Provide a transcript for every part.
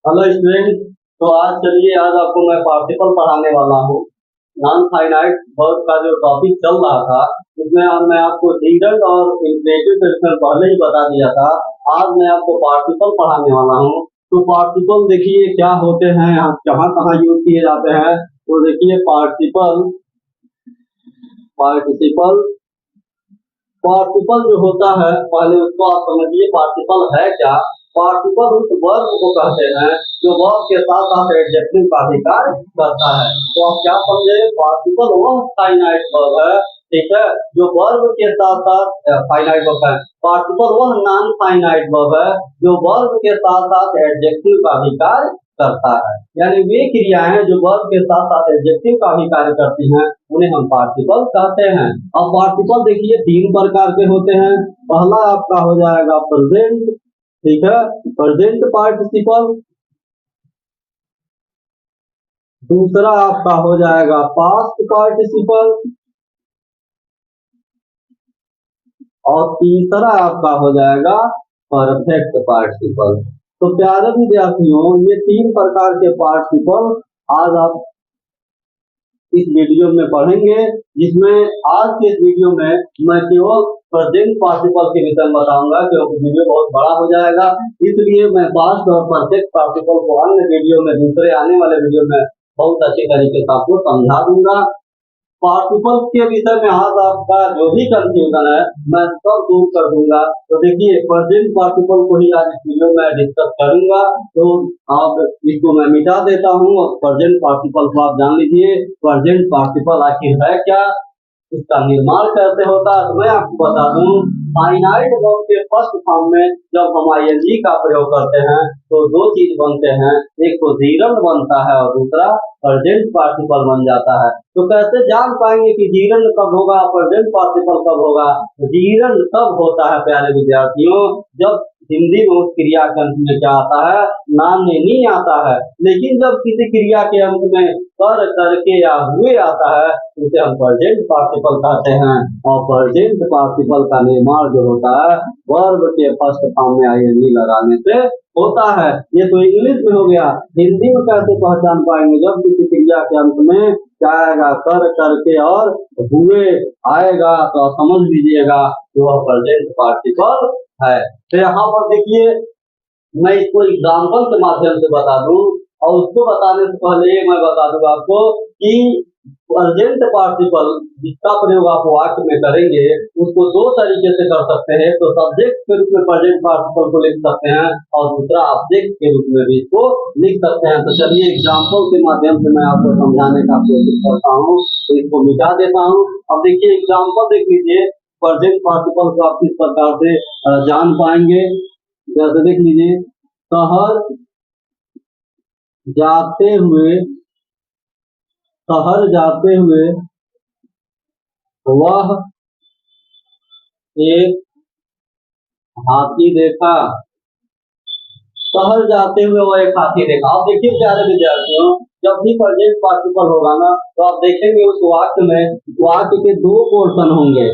Hello student. तो आज आपको मैं पार्टिकल पढ़ाने वाला हूँ। नॉन फाइनाइट वर्ब का जो टॉपिक चल रहा था, इसमें मैं आपको डिडक्ट और इंफिनिटिव टेंस पहले ही बता दिया था। आज मैं आपको पार्टिकल पढ़ाने वाला हूँ। तो पार्टिकल देखिए क्या होते हैं, कहाँ कहाँ यूज किए जाते हैं। तो देखिए पार्टिकल पार्टिसिपल पार्टिकल जो होता है, पहले उसको आप समझिए पार्टिकल है क्या। पार्टिकल उस वर्ब को कहते हैं जो वर्ब के साथ साथ एडजेक्टिव का भी कार्य करता है। तो आप क्या समझे, पार्टिकल वह फाइनाइट वर्ब है, ठीक है, जो वर्ब के साथ साथ फाइनाइट वर्ब है। पार्टिकल वह नॉन फाइनाइट वर्ब है जो वर्ब के साथ साथ एडजेक्टिव का भी कार्य करता है। यानी वे क्रियाएं जो वर्ब के साथ साथ एडजेक्टिव का भी कार्य करती हैं, उन्हें हम पार्टिकल कहते हैं। अब पार्टिकल देखिए तीन प्रकार के होते हैं। पहला आपका हो जाएगा प्रेजेंट, ठीक है, प्रेजेंट पार्टिसिपल। दूसरा आपका हो जाएगा पास्ट पार्टिसिपल। और तीसरा आपका हो जाएगा परफेक्ट पार्टिसिपल। तो प्यारे विद्यार्थियों, ये तीन प्रकार के पार्टिसिपल आज आप इस वीडियो में पढ़ेंगे, जिसमें आज के इस वीडियो में मैं केवल प्रेजेंट पार्टिसिपल के विषय में बताऊंगा, क्योंकि वीडियो बहुत बड़ा हो जाएगा। इसलिए मैं पास्ट और परफेक्ट पार्टिसिपल को अन्य वीडियो में, दूसरे आने वाले वीडियो में बहुत अच्छी तरीके से आपको समझा दूंगा। पार्टिसिपल के विषय में आज आपका जो भी कंफ्यूजन है मैं सब दूर कर दूंगा। तो देखिए प्रेजेंट पार्टिसिपल को ही आज इस वीडियो में डिस्कस करूंगा। तो आप इसको मैं मिटा देता हूँ और प्रेजेंट पार्टिसिपल को आप जान लीजिए। प्रेजेंट पार्टिसिपल आखिर है क्या, इसका निर्माण कैसे होता है, तो मैं आपको बता दूं। फाइनाइट वर्ब के फर्स्ट फॉर्म में जब हम आईएनजी का प्रयोग करते हैं तो दो चीज बनते हैं, एक तो जीरंड बनता है और दूसरा प्रेजेंट पार्टिसिपल बन जाता है। तो कैसे जान पाएंगे कि जीरंड कब होगा, प्रेजेंट पार्टिसिपल कब होगा। जीरंड तब होता है प्यारे विद्यार्थियों, जब हिंदी में उस क्रिया के अंत में क्या आता है, नाम नहीं आता है। लेकिन जब किसी क्रिया के अंत में कर, करके या हुए आता है, उसे हम प्रेजेंट पार्टिसिपल कहते हैं। और प्रेजेंट पार्टिसिपल का निर्माण जो होता है वर्ब के फर्स्ट फॉर्म में आईएनजी लगाने से होता है। ये तो इंग्लिश में हो गया। हिंदी में कैसे पहचान पाएंगे, जब किसी क्रिया के अंत में क्या आएगा, कर, करके और हुए आएगा, तो समझ लीजिएगा कि वह प्रेजेंट पार्टिसिपल है। तो यहाँ पर देखिए मैं इसको एग्जाम्पल के माध्यम से बता दूं, और उसको बताने से पहले मैं बता दूं आपको कि प्रेजेंट पार्टिसिपल जिसका प्रयोग आप वाक्य में करेंगे उसको दो तरीके से कर सकते हैं। तो सब्जेक्ट के रूप में प्रेजेंट पार्टिसिपल को लिख सकते हैं और दूसरा ऑब्जेक्ट के रूप में भी इसको लिख सकते हैं। तो चलिए एग्जाम्पल के माध्यम से मैं आपको समझाने का कोशिश करता हूँ। तो इसको मिटा देता हूँ। अब देखिए एग्जाम्पल देख लीजिए, प्रेजेंट पार्टिसिपल को आप किस प्रकार से जान पाएंगे। जैसे देख लीजिए, शहर जाते हुए, शहर जाते हुए वह एक हाथी देखा। शहर जाते हुए वह एक हाथी देखा। अब देखिए प्यारे विद्यार्थियों, जब भी प्रेजेंट पार्टिसिपल होगा ना, तो आप देखेंगे उस वाक्य में वाक्य के दो पोर्शन होंगे,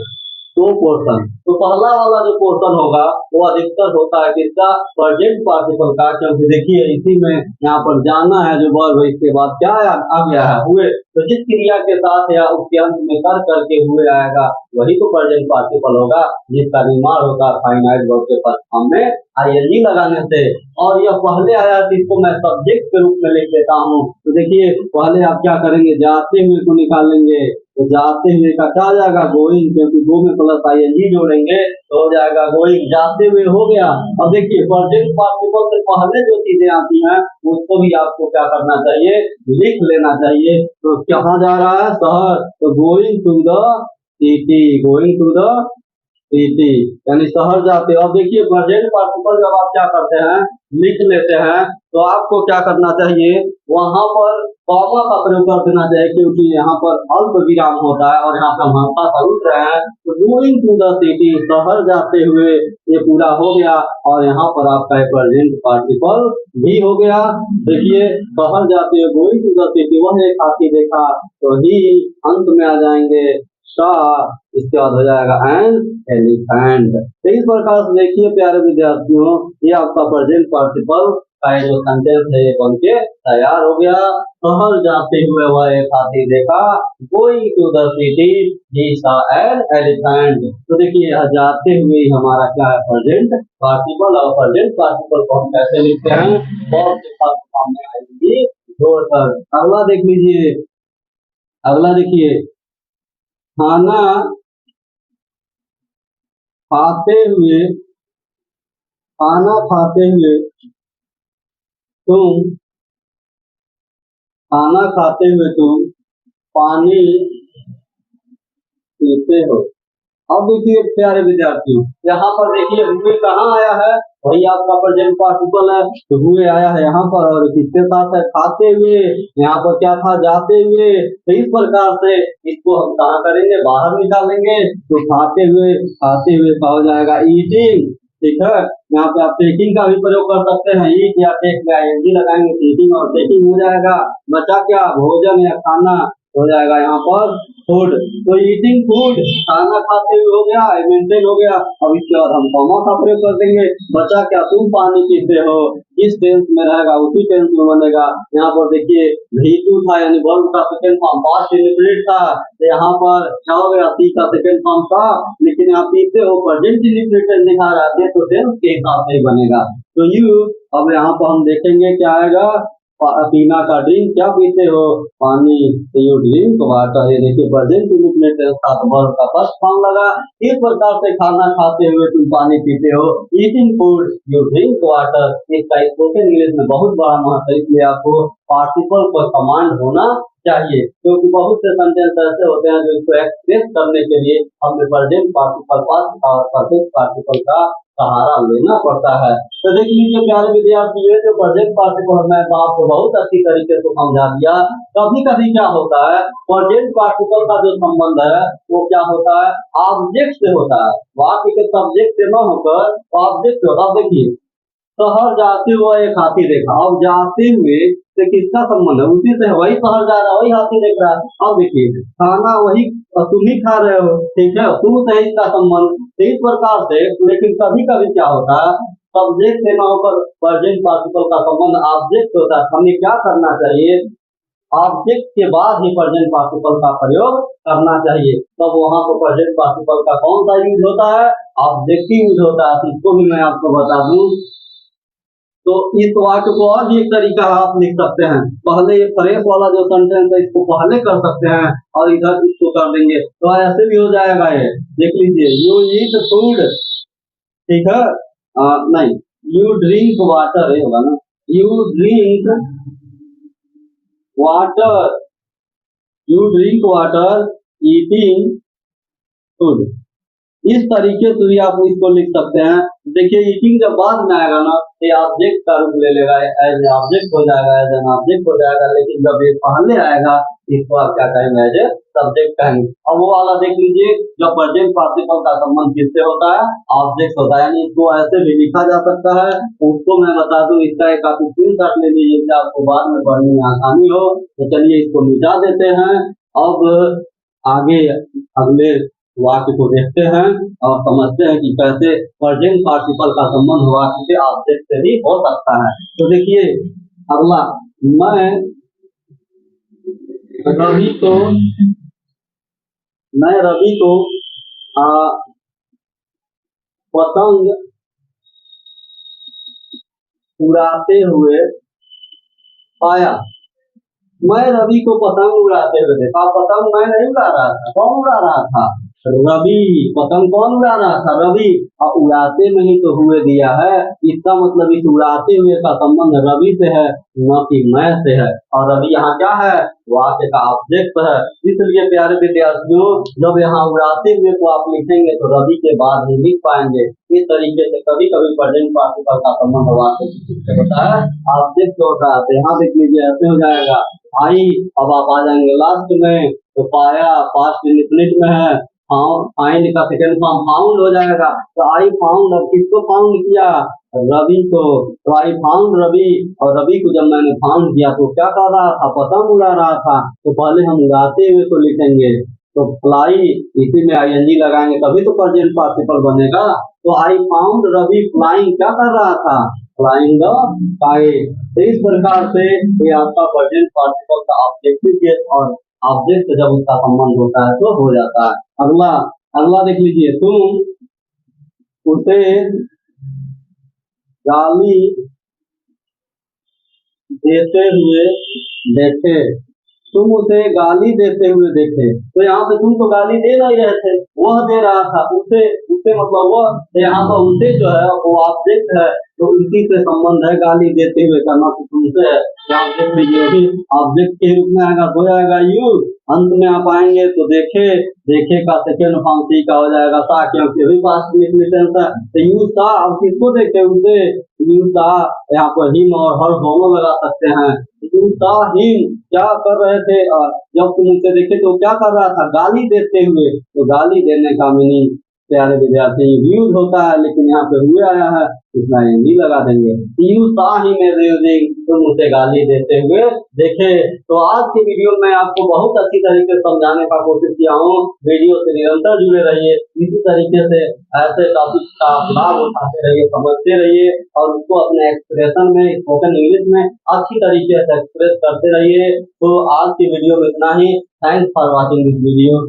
दो पोर्शन। तो पहला वाला जो पोर्शन होगा वो अधिकतर होता है किसका, प्रेजेंट पार्टिसिपल का, क्योंकि देखिए इसी में यहाँ पर जाना है जो वर्ब है, इसके बाद क्या आ गया है, हुए। तो जिस क्रिया के साथ या उसके अंत में कर, करके हुए आएगा वही तो प्रेजेंट पार्टिसिपल होगा, जिसका निर्माण होगा फाइनाइट वर्ब के फर्स्ट फॉर्म में आईएनजी लगाने से। और यह पहले आया तो इसको मैं सब्जेक्ट के रूप में लिख देता हूँ। तो देखिए पहले आप क्या करेंगे, जाते हुए को निकाल लेंगे। तो जाते हुए का क्या आ जाएगा, गोइंग, क्योंकि गो में प्लस आईएनजी जोड़ेंगे तो हो जाएगा गोइंग। जाते हुए हो गया। अब देखिए प्रेजेंट पार्टिसिपल से पहले जो चीजें आती हैं उसको भी आपको क्या करना चाहिए, लिख लेना चाहिए। तो कहाँ जा रहा है, शहर, तो going to the city, going to the city, यानी शहर जाते हो। अब देखिए प्रेजेंट पार्टिसिपल जब आप क्या करते हैं, लिख लेते हैं, तो आपको क्या करना चाहिए, वहां पर कॉमा का प्रयोग कर देना चाहिए, क्योंकि यहाँ पर अल्प विराम होता है और यहाँ पर हम हल्का उठ रहे हैं। तो गोइंग टू द सिटी, शहर जाते हुए, ये पूरा हो गया और यहाँ पर आपका प्रेजेंट पार्टिसिपल भी हो गया। देखिए शहर जाते हुए गोइंग टू द सिटी, वह एक हाथी देखा, तो ही अंत में आ जाएंगे सा, इसके बाद हो जाएगा एन एलिफेंट। तो इस प्रकार से देखिए प्यारे विद्यार्थियों, ये आपका प्रेजेंट पार्टिसिपल का ये जो सेंटेंस है ये बन के तैयार हो गया। शहर जाते हुए वह एक हाथी देखा, going to the city he saw an elephant. तो देखिए यहाँ जाते हुए ही हमारा क्या है, प्रेजेंट पार्टिकल, और प्रेजेंट पार्टिकल को हम कैसे लिखते हैं, बहुत से शब्द सामने आएंगे जोड़कर। अगला देख लीजिए, अगला देखिए, खाना खाते हुए, खाना खाते हुए तुम, खाना खाते हुए तुम पानी पीते हो। अब देखिए प्यारे विद्यार्थियों, यहाँ पर देखिए हुए कहाँ आया है, वही आपका प्रेजेंट पार्टिकल है, तो हुए आया है यहाँ पर, और किसके साथ है, खाते हुए। यहाँ पर क्या था, जाते हुए। तो इस प्रकार से इसको हम कहाँ करेंगे, बाहर निकालेंगे। तो खाते हुए का हो जाएगा ईटिंग। ठीक है, यहाँ पे आप टेकिंग का भी प्रयोग कर सकते हैं, ईट या टेक में आईएनजी लगाएंगे, टेकिंग और टेकिंग हो जाएगा। बचा क्या, भोजन या खाना हो जाएगा यहाँ पर फूड। तो ईटिंग फूड, खाना खाते हुए हो गया, मेंटेन हो गया। अब इसके बाद हम कॉमा का प्रयोग कर देंगे। बचा क्या, तुम पानी पीते हो, किस टेंस में रहेगा, उसी टेंस में बनेगा। यहाँ पर देखिए V2 था, यानी वर्ब का सेकंड फॉर्म पास्ट इंडेफिनिट था, तो यहाँ पर क्या हो गया, सी का सेकंड फॉर्म था, लेकिन यहाँ पीते हो प्रेजेंट इंडेफिनिट दिखा रहा है, तो टेंस के हिसाब से ही बनेगा। तो यू, अब यहाँ पर हम देखेंगे क्या आएगा, पीना का ड्रिंक, क्या पीते हो, पानी, तो यू ड्रिंक वाटर। ये देखिए प्रेजेंट इंडेफिनिट के साथ वर्ब का फर्स्ट फॉर्म लगा। इस प्रकार से खाना खाते हुए तुम पानी पीते हो, eating food you drink water. इसका स्पोकन इंग्लिश में बहुत बड़ा महत्व है, इसलिए आपको पार्टिकल पर कमांड होना चाहिए, क्योंकि बहुत से सेंटेंस ऐसे होते हैं जो इसको एक्सप्रेस करने के लिए हमें प्रेजेंट पार्टिकल पास्ट और परफेक्ट पार्टिकल का सहारा लेना पड़ता है। तो देख लीजिए प्यारे विद्यार्थी, ये जो प्रेजेंट पार्टिकल मैं आपको बहुत अच्छी तरीके से समझा दिया। कभी कभी क्या होता है, प्रेजेंट पार्टिकल का जो संबंध है वो क्या होता है, ऑब्जेक्ट से होता है, वाक्य के सब्जेक्ट से न होकर ऑब्जेक्ट से होता है। देखिए शहर जाते हुए एक हाथी देखा, अब जाते हुए से किसका संबंध है, उसी से, वही शहर जा रहा है, वही हाथी देख रहा है। अब देखिए खाना वही तुम ही खा रहे हो, ठीक है, तुम से इसका संबंध। तो इस प्रकार से, लेकिन कभी कभी क्या होता है, सब्जेक्ट से न होकर प्रेजेंट पार्टिकल का संबंध ऑब्जेक्ट होता है। हमें क्या करना चाहिए, ऑब्जेक्ट के बाद ही प्रेजेंट पार्टिकल का प्रयोग करना चाहिए। तब वहां पर प्रेजेंट पार्टिकल का कौन सा यूज होता है, ऑब्जेक्टिव यूज होता है। इसको भी मैं आपको बता दूं, तो इस वाक्य को और भी एक तरीका आप लिख सकते हैं। पहले ये फ्रेश वाला जो सेंटेंस है इसको पहले कर सकते हैं और इधर इसको कर देंगे, तो ऐसे भी हो जाएगा। ये देख लीजिए, यू ईट फूड, ठीक है, नहीं, यू ड्रिंक वाटर, ये होगा ना, you drink water, you drink water eating food. इस तरीके से भी आप इसको लिख सकते हैं। देखिए ईटिंग जब बाद में आएगा ना, ये ऑब्जेक्ट का रूप ले लेगा, एज ऑब्जेक्ट हो जाएगा, एज एन ऑब्जेक्ट हो जाएगा। लेकिन जब ये पहले आएगा इसको आप क्या कहेंगे, एज ए सब्जेक्ट कहेंगे। अब वो वाला देख लीजिए, जब प्रेजेंट पार्टिकल का संबंध किससे होता है, ऑब्जेक्ट होता है, यानी इसको ऐसे भी लिखा जा सकता है। उसको मैं बता दूं, इसका एक आप स्क्रीनशॉट ले लीजिए, जिससे आपको बाद में पढ़ने में आसानी हो। तो चलिए इसको मिटा देते हैं। अब आगे अगले वाक्य को देखते हैं और समझते हैं कि कैसे प्रेजेंट पार्टिकल का संबंध वाक्य से ऑब्जेक्ट से भी हो सकता है। तो देखिए अगला, मैं रवि को पतंग उड़ाते हुए पाया। मैं रवि को पतंग उड़ाते हुए देखा। पतंग मैं नहीं उड़ा रहा था, कौन उड़ा रहा था, रवि। पतंग कौन उड़ा रहा था, रवि। और उड़ाते में ही तो हुए दिया है, इसका मतलब इस उड़ाते हुए का संबंध रवि से है, न कि मैं से है। और रवि यहाँ क्या है, वाक्य का ऑब्जेक्ट है। इसलिए प्यारे विद्यार्थियों, जब यहाँ उड़ाते हुए को आप लिखेंगे तो रवि के बाद ही लिख पाएंगे। इस तरीके से कभी कभी प्रेजेंट पार्टिकल का संबंध वाक्य से होता है, ऑब्जेक्ट होता है। तो यहाँ देख लीजिए ऐसे हो जाएगा, आई। अब आप आ जाएंगे लास्ट में, तो पाया पास्ट इंडेफिनिट में है, फाइंड का सेकंड फॉर्म फाउंड हो जाएगा। तो आई फाउंड, अब किसको फाउंड किया, रवि को। तो आई फाउंड रवि, और रवि को जब मैंने फाउंड किया तो क्या कर रहा था, पतंग उड़ा रहा था। तो पहले हम उड़ाते हुए को लिखेंगे, तो फ्लाई, इसी में आईएनजी लगाएंगे तभी तो प्रेजेंट पार्टिसिपल बनेगा। तो आई फाउंड रवि फ्लाइंग, क्या कर रहा था, फ्लाइंग द काइट। तो इस प्रकार से ये आपका प्रेजेंट पार्टिसिपल का ऑब्जेक्टिव केस और ऑब्जेक्ट जब उसका संबंध होता है तो हो जाता है। अगला अगला देख लीजिए, तुम उसे गाली देते हुए देखे। तुम उसे गाली देते हुए देखे। तो यहाँ पे तुम तो गाली दे नहीं रहे थे, वह दे रहा था। उसे उसे मतलब वह, यहाँ पर उसे जो है वो ऑब्जेक्ट है, तो इसी से संबंध है, गाली देते हुए करना तो तुमसे है। यहाँ देख लीजिए, भी ऑब्जेक्ट के रूप में आएगा तो आएगा यू। अंत में आप आएंगे तो देखे, देखे का सेकेंड फॉर्म सी का हो जाएगा सा, क्योंकि अभी पास्ट में टेंस है। तो यू सा, अब किसको देखे? उसे। यू सा, यहाँ पर हिम और हर दोनों लगा सकते हैं। यू सा हिम क्या कर रहे थे? जब तुम उसे देखे तो क्या कर रहा था? गाली देते हुए। तो गाली देने का मीनिंग प्यारे विद्यार्थी यूज होता है, लेकिन यहाँ पे हुए आया है, इसमें हिंदी लगा देंगे। यू सा हिम एज यूजिंग, तुम उसे गाली देते हुए देखे। तो आज की वीडियो में आपको बहुत अच्छी तरीके से समझाने का कोशिश किया हूँ। वीडियो से निरंतर जुड़े रहिए, इसी तरीके से ऐसे टॉपिक का लाभ उठाते रहिए, समझते रहिए और उसको अपने एक्सप्रेशन में, स्पोकन इंग्लिश में अच्छी तरीके से एक्सप्रेस करते रहिए। तो आज की वीडियो में इतना ही। Thanks for watching this video.